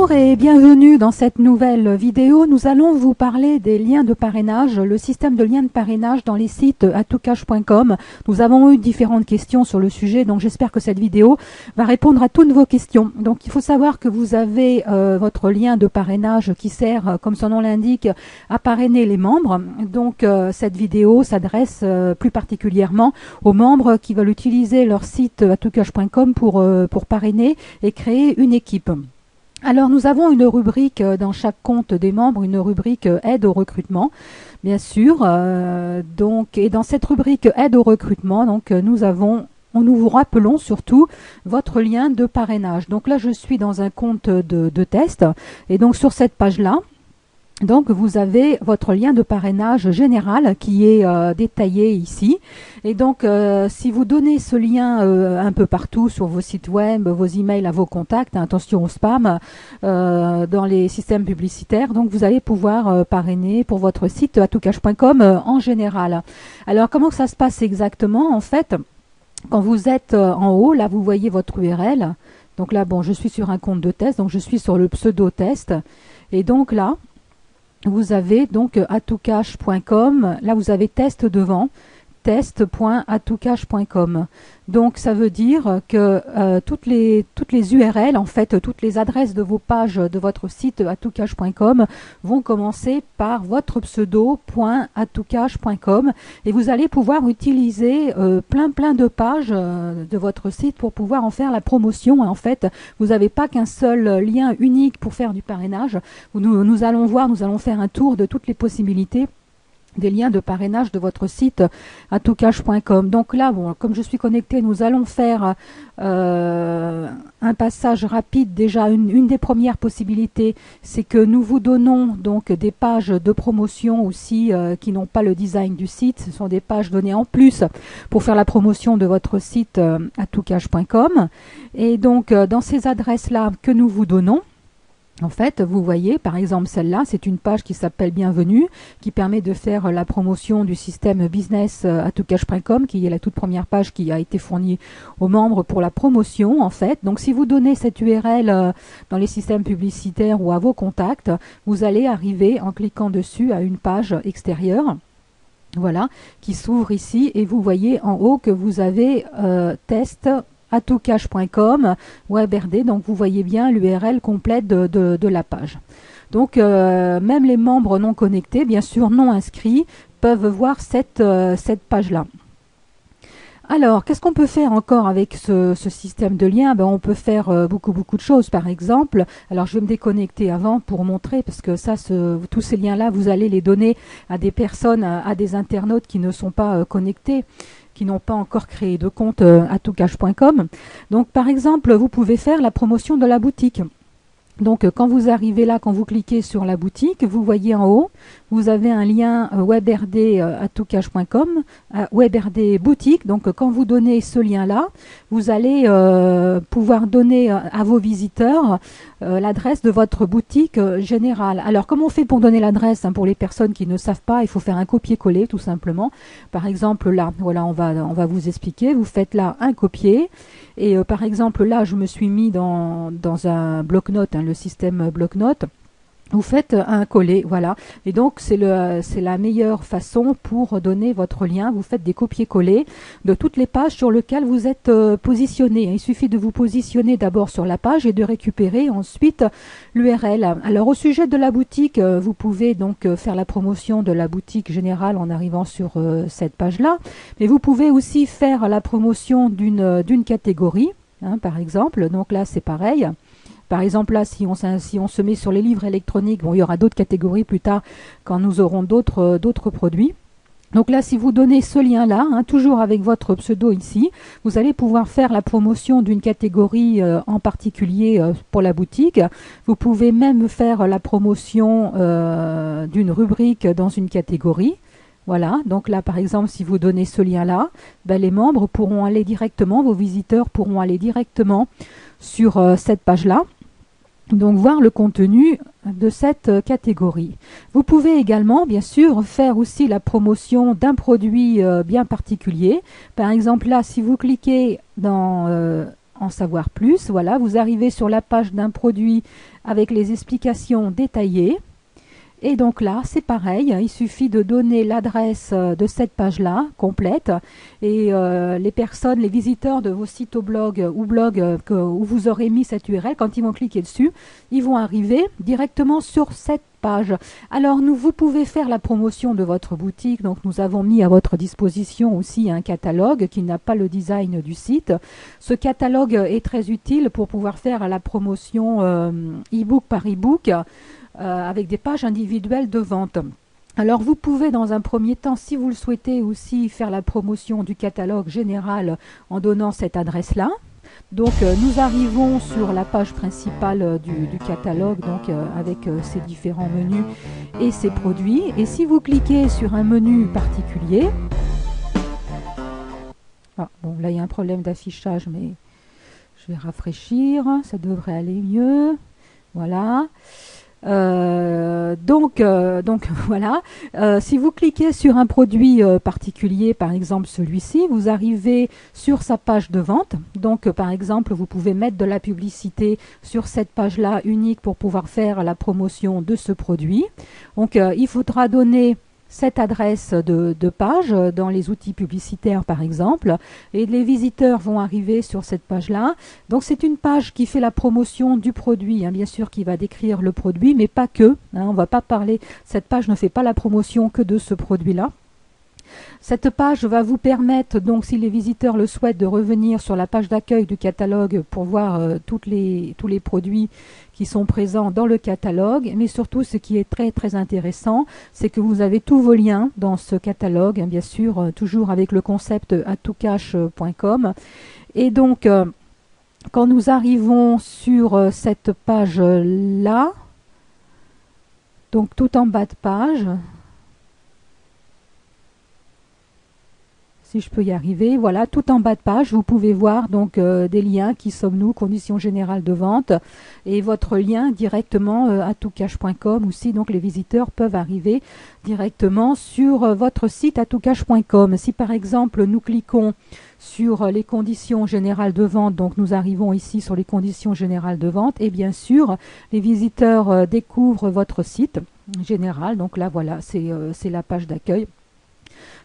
Bonjour et bienvenue dans cette nouvelle vidéo. Nous allons vous parler des liens de parrainage, le système de liens de parrainage dans les sites atoucache.com. Nous avons eu différentes questions sur le sujet, donc j'espère que cette vidéo va répondre à toutes vos questions. Donc il faut savoir que vous avez votre lien de parrainage qui sert, comme son nom l'indique, à parrainer les membres. Donc cette vidéo s'adresse plus particulièrement aux membres qui veulent utiliser leur site atoucache.com pour parrainer et créer une équipe. Alors nous avons une rubrique dans chaque compte des membres, une rubrique aide au recrutement, bien sûr. Et dans cette rubrique aide au recrutement, donc nous vous rappelons surtout votre lien de parrainage. Donc là je suis dans un compte de test et donc sur cette page-là, donc vous avez votre lien de parrainage général qui est détaillé ici. Et donc si vous donnez ce lien un peu partout sur vos sites web, vos emails à vos contacts, attention au spam, dans les systèmes publicitaires, donc vous allez pouvoir parrainer pour votre site atoucache.com en général. Alors comment ça se passe exactement? En fait, quand vous êtes en haut, là vous voyez votre URL. Donc là, bon, je suis sur un compte de test, donc je suis sur le pseudo test. Et donc là, vous avez donc atoucache.com, là vous avez test devant, test.atoucache.com. Donc ça veut dire que toutes les URL, en fait, toutes les adresses de vos pages de votre site atoucache.com vont commencer par votre pseudo.atoucache.com et vous allez pouvoir utiliser plein de pages de votre site pour pouvoir en faire la promotion. En fait, vous n'avez pas qu'un seul lien unique pour faire du parrainage. Nous allons faire un tour de toutes les possibilités des liens de parrainage de votre site atoucache.com. Donc là, bon, comme je suis connectée, nous allons faire un passage rapide. Déjà, une des premières possibilités, c'est que nous vous donnons donc des pages de promotion aussi qui n'ont pas le design du site. Ce sont des pages données en plus pour faire la promotion de votre site atoucache.com. Et donc, dans ces adresses-là que nous vous donnons, en fait, vous voyez, par exemple, celle-là, c'est une page qui s'appelle Bienvenue, qui permet de faire la promotion du système business atoucache.com, qui est la toute première page qui a été fournie aux membres pour la promotion, en fait. Donc, si vous donnez cette URL dans les systèmes publicitaires ou à vos contacts, vous allez arriver, en cliquant dessus, à une page extérieure. Voilà, qui s'ouvre ici, et vous voyez en haut que vous avez test atoucache.com WebRD, donc vous voyez bien l'URL complète de la page. Donc même les membres non connectés, bien sûr non inscrits, peuvent voir cette page-là. Alors, qu'est-ce qu'on peut faire encore avec ce système de liens? On peut faire beaucoup de choses. Par exemple, alors je vais me déconnecter avant pour montrer, parce que ça, tous ces liens-là, vous allez les donner à des personnes, à des internautes qui ne sont pas connectés, qui n'ont pas encore créé de compte atoucache.com. Donc par exemple, vous pouvez faire la promotion de la boutique. Donc quand vous arrivez là, quand vous cliquez sur la boutique, vous voyez en haut, vous avez un lien WebRD atoucache.com, WebRD boutique. Donc quand vous donnez ce lien-là, vous allez pouvoir donner à vos visiteurs l'adresse de votre boutique générale. Alors comment on fait pour donner l'adresse pour les personnes qui ne savent pas? Il faut faire un copier-coller tout simplement. Par exemple là, voilà, on va vous expliquer. Vous faites là un copier. Et par exemple là, je me suis mis dans un bloc-notes, le système bloc-notes. Vous faites un coller, voilà. Et donc, c'est la meilleure façon pour donner votre lien. Vous faites des copier-coller de toutes les pages sur lesquelles vous êtes positionné. Il suffit de vous positionner d'abord sur la page et de récupérer ensuite l'URL. Alors, au sujet de la boutique, vous pouvez donc faire la promotion de la boutique générale en arrivant sur cette page-là. Mais vous pouvez aussi faire la promotion d'une catégorie, par exemple. Donc là, c'est pareil. Par exemple, là, si on se met sur les livres électroniques, bon, il y aura d'autres catégories plus tard quand nous aurons d'autres produits. Donc là, si vous donnez ce lien-là, toujours avec votre pseudo ici, vous allez pouvoir faire la promotion d'une catégorie en particulier pour la boutique. Vous pouvez même faire la promotion d'une rubrique dans une catégorie. Voilà, donc là par exemple si vous donnez ce lien-là, les membres pourront aller directement, vos visiteurs pourront aller directement sur cette page-là. Donc voir le contenu de cette catégorie. Vous pouvez également bien sûr faire aussi la promotion d'un produit bien particulier. Par exemple là si vous cliquez dans en savoir plus, voilà, vous arrivez sur la page d'un produit avec les explications détaillées. Et donc là, c'est pareil, il suffit de donner l'adresse de cette page-là, complète, et les personnes, les visiteurs de vos sites au blog ou blog où vous aurez mis cette URL, quand ils vont cliquer dessus, ils vont arriver directement sur cette page. Alors vous pouvez faire la promotion de votre boutique, donc nous avons mis à votre disposition aussi un catalogue qui n'a pas le design du site. Ce catalogue est très utile pour pouvoir faire la promotion e-book par e-book, avec des pages individuelles de vente. Alors vous pouvez dans un premier temps, si vous le souhaitez, aussi faire la promotion du catalogue général en donnant cette adresse-là. Donc nous arrivons sur la page principale du catalogue, donc avec ses différents menus et ses produits. Et si vous cliquez sur un menu particulier, bon là il y a un problème d'affichage, mais je vais rafraîchir, ça devrait aller mieux. Voilà. Donc voilà, si vous cliquez sur un produit particulier, par exemple celui-ci, vous arrivez sur sa page de vente. Donc par exemple, vous pouvez mettre de la publicité sur cette page-là unique pour pouvoir faire la promotion de ce produit. Donc il faudra donner cette adresse de page dans les outils publicitaires par exemple, et les visiteurs vont arriver sur cette page-là. Donc c'est une page qui fait la promotion du produit, bien sûr qui va décrire le produit, mais pas que, on va pas parler, cette page ne fait pas la promotion que de ce produit-là. Cette page va vous permettre, donc si les visiteurs le souhaitent, de revenir sur la page d'accueil du catalogue pour voir tous les produits qui sont présents dans le catalogue. Mais surtout, ce qui est très très intéressant, c'est que vous avez tous vos liens dans ce catalogue, bien sûr, toujours avec le concept atoutcash.com. Et donc, quand nous arrivons sur cette page-là, donc tout en bas de page, si je peux y arriver, voilà, tout en bas de page, vous pouvez voir donc des liens, qui sommes-nous, conditions générales de vente, et votre lien directement atoutcash.com aussi, donc les visiteurs peuvent arriver directement sur votre site atoutcash.com. Si par exemple nous cliquons sur les conditions générales de vente, donc nous arrivons ici sur les conditions générales de vente, et bien sûr les visiteurs découvrent votre site général, donc là voilà, c'est la page d'accueil.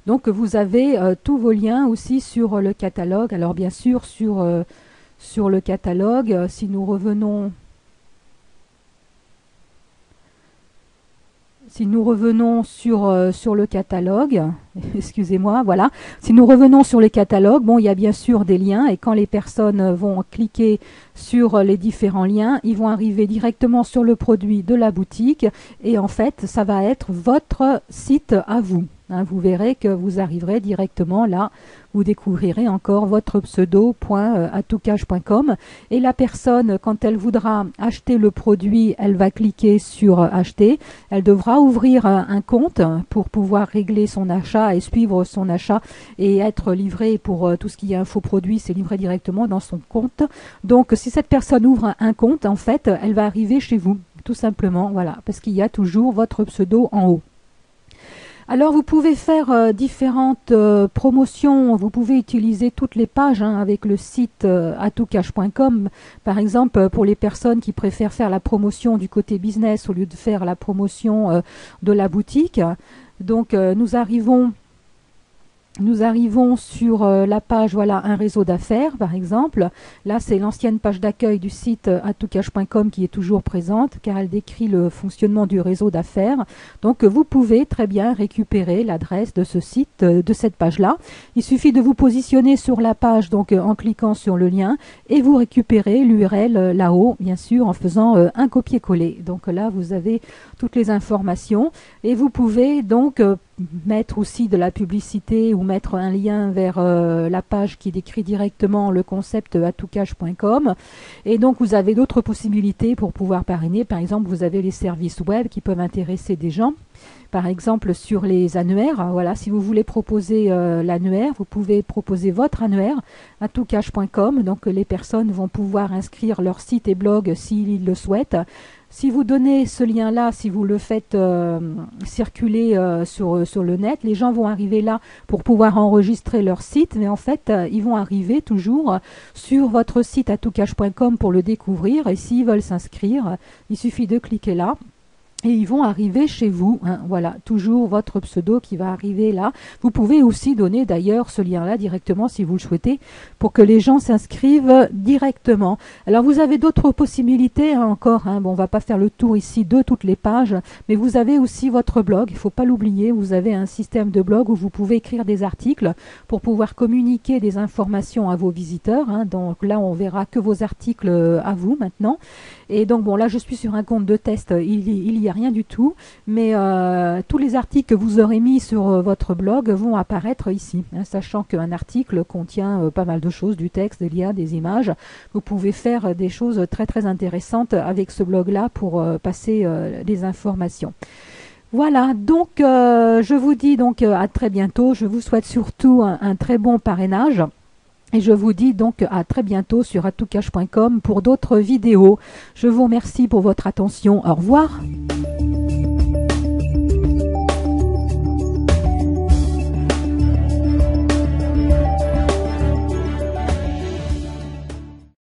Donc vous avez tous vos liens aussi sur le catalogue. Alors bien sûr sur le catalogue, si nous revenons sur le catalogue, excusez-moi, voilà. Si nous revenons sur le catalogue, bon, il y a bien sûr des liens, et quand les personnes vont cliquer sur les différents liens, ils vont arriver directement sur le produit de la boutique, et en fait, ça va être votre site à vous. Vous verrez que vous arriverez directement là, vous découvrirez encore votre pseudo.atoutcash.com, et la personne, quand elle voudra acheter le produit, elle va cliquer sur acheter, elle devra ouvrir un compte pour pouvoir régler son achat et suivre son achat et être livré pour tout ce qui est infoproduit, c'est livré directement dans son compte. Donc si cette personne ouvre un compte, en fait, elle va arriver chez vous, tout simplement, voilà, parce qu'il y a toujours votre pseudo en haut. Alors vous pouvez faire différentes promotions, vous pouvez utiliser toutes les pages avec le site atoutcash.com, par exemple pour les personnes qui préfèrent faire la promotion du côté business au lieu de faire la promotion de la boutique. Donc nous arrivons sur la page, voilà, un réseau d'affaires par exemple. Là c'est l'ancienne page d'accueil du site atoutcash.com qui est toujours présente, car elle décrit le fonctionnement du réseau d'affaires. Donc vous pouvez très bien récupérer l'adresse de ce site, de cette page là. Il suffit de vous positionner sur la page, donc en cliquant sur le lien, et vous récupérez l'URL là-haut, bien sûr, en faisant un copier-coller. Donc là vous avez toutes les informations, et vous pouvez donc mettre aussi de la publicité ou mettre un lien vers la page qui décrit directement le concept atoutcash.com. Et donc vous avez d'autres possibilités pour pouvoir parrainer. Par exemple, vous avez les services web qui peuvent intéresser des gens. Par exemple, sur les annuaires, voilà, si vous voulez proposer l'annuaire, vous pouvez proposer votre annuaire à atoutcash.com. Donc les personnes vont pouvoir inscrire leur site et blog s'ils le souhaitent Si vous donnez ce lien-là, si vous le faites circuler sur le net, les gens vont arriver là pour pouvoir enregistrer leur site, mais en fait, ils vont arriver toujours sur votre site atoucache.com pour le découvrir, et s'ils veulent s'inscrire, il suffit de cliquer là. Et ils vont arriver chez vous, hein, voilà, toujours votre pseudo qui va arriver là. Vous pouvez aussi donner d'ailleurs ce lien-là directement si vous le souhaitez, pour que les gens s'inscrivent directement. Alors vous avez d'autres possibilités hein, encore, hein. Bon, on va pas faire le tour ici de toutes les pages, mais vous avez aussi votre blog, il faut pas l'oublier, vous avez un système de blog où vous pouvez écrire des articles pour pouvoir communiquer des informations à vos visiteurs, hein. Donc là on verra que vos articles à vous maintenant. Et donc bon, là je suis sur un compte de test, il y a rien du tout, mais tous les articles que vous aurez mis sur votre blog vont apparaître ici, hein, sachant qu'un article contient pas mal de choses, du texte, des liens, des images. Vous pouvez faire des choses très très intéressantes avec ce blog-là pour passer des informations. Voilà, donc je vous dis donc à très bientôt. Je vous souhaite surtout un très bon parrainage. Et je vous dis donc à très bientôt sur atoucache.com pour d'autres vidéos. Je vous remercie pour votre attention. Au revoir.